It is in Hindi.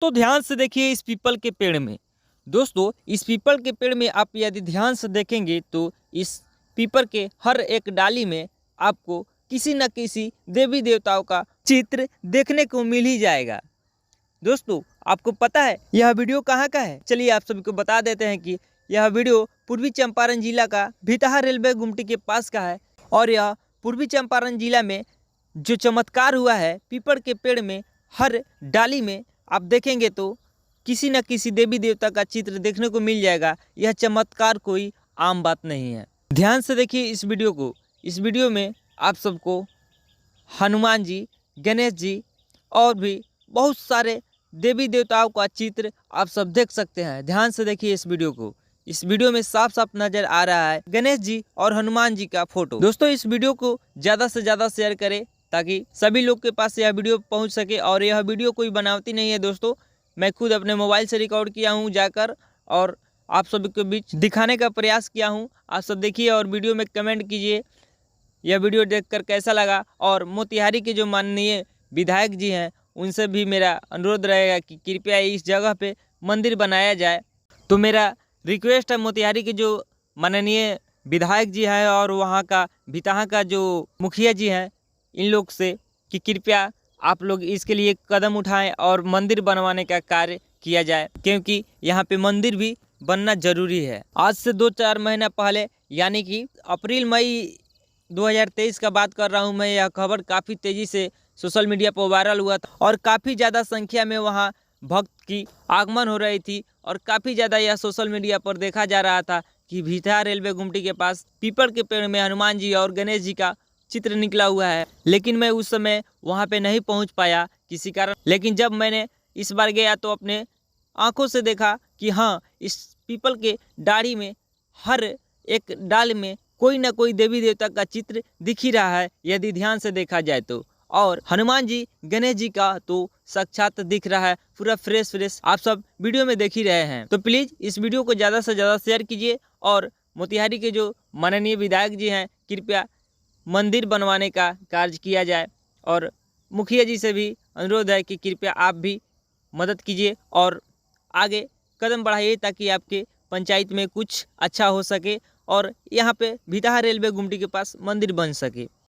तो ध्यान से देखिए इस पीपल के पेड़ में। दोस्तों इस पीपल के पेड़ में आप यदि ध्यान से देखेंगे तो इस पीपल के हर एक डाली में आपको किसी न किसी देवी देवताओं का चित्र देखने को मिल ही जाएगा। दोस्तों आपको पता है यह वीडियो कहाँ का है? चलिए आप सभी को बता देते हैं कि यह वीडियो पूर्वी चंपारण जिला का भितहा रेलवे गुमटी के पास का है। और यह पूर्वी चंपारण जिला में जो चमत्कार हुआ है, पीपल के पेड़ में हर डाली में आप देखेंगे तो किसी न किसी देवी देवता का चित्र देखने को मिल जाएगा। यह चमत्कार कोई आम बात नहीं है। ध्यान से देखिए इस वीडियो को। इस वीडियो में आप सबको हनुमान जी, गणेश जी और भी बहुत सारे देवी देवताओं का चित्र आप सब देख सकते हैं। ध्यान से देखिए इस वीडियो को। इस वीडियो में साफ साफ नजर आ रहा है गणेश जी और हनुमान जी का फोटो। दोस्तों इस वीडियो को ज़्यादा से ज़्यादा शेयर करें ताकि सभी लोग के पास यह वीडियो पहुंच सके। और यह वीडियो कोई बनावटी नहीं है दोस्तों, मैं खुद अपने मोबाइल से रिकॉर्ड किया हूं जाकर और आप सभी के बीच दिखाने का प्रयास किया हूं। आप सब देखिए और वीडियो में कमेंट कीजिए यह वीडियो देखकर कैसा लगा। और मोतिहारी के जो माननीय विधायक जी हैं उनसे भी मेरा अनुरोध रहेगा कि कृपया इस जगह पे मंदिर बनाया जाए। तो मेरा रिक्वेस्ट है मोतिहारी के जो माननीय विधायक जी हैं और वहाँ का भितहा का जो मुखिया जी हैं, इन लोग से कि कृपया आप लोग इसके लिए कदम उठाएं और मंदिर बनवाने का कार्य किया जाए, क्योंकि यहाँ पे मंदिर भी बनना जरूरी है। आज से 2-4 महीना पहले यानी कि अप्रैल मई 2023 का बात कर रहा हूँ मैं, यह खबर काफ़ी तेज़ी से सोशल मीडिया पर वायरल हुआ था और काफ़ी ज़्यादा संख्या में वहाँ भक्त की आगमन हो रही थी। और काफ़ी ज़्यादा यह सोशल मीडिया पर देखा जा रहा था कि भितहा रेलवे गुमटी के पास पीपल के पेड़ में हनुमान जी और गणेश जी का चित्र निकला हुआ है। लेकिन मैं उस समय वहाँ पे नहीं पहुँच पाया किसी कारण। लेकिन जब मैंने इस बार गया तो अपने आँखों से देखा कि हाँ, इस पीपल के डाढ़ी में हर एक डाल में कोई ना कोई देवी देवता का चित्र दिख ही रहा है यदि ध्यान से देखा जाए तो। और हनुमान जी, गणेश जी का तो साक्षात दिख रहा है, पूरा फ्रेश आप सब वीडियो में देख ही रहे हैं। तो प्लीज़ इस वीडियो को ज़्यादा से ज़्यादा शेयर कीजिए और मोतिहारी के जो माननीय विधायक जी हैं कृपया मंदिर बनवाने का कार्य किया जाए। और मुखिया जी से भी अनुरोध है कि कृपया आप भी मदद कीजिए और आगे कदम बढ़ाइए ताकि आपके पंचायत में कुछ अच्छा हो सके और यहाँ पे भितहा रेलवे गुमटी के पास मंदिर बन सके।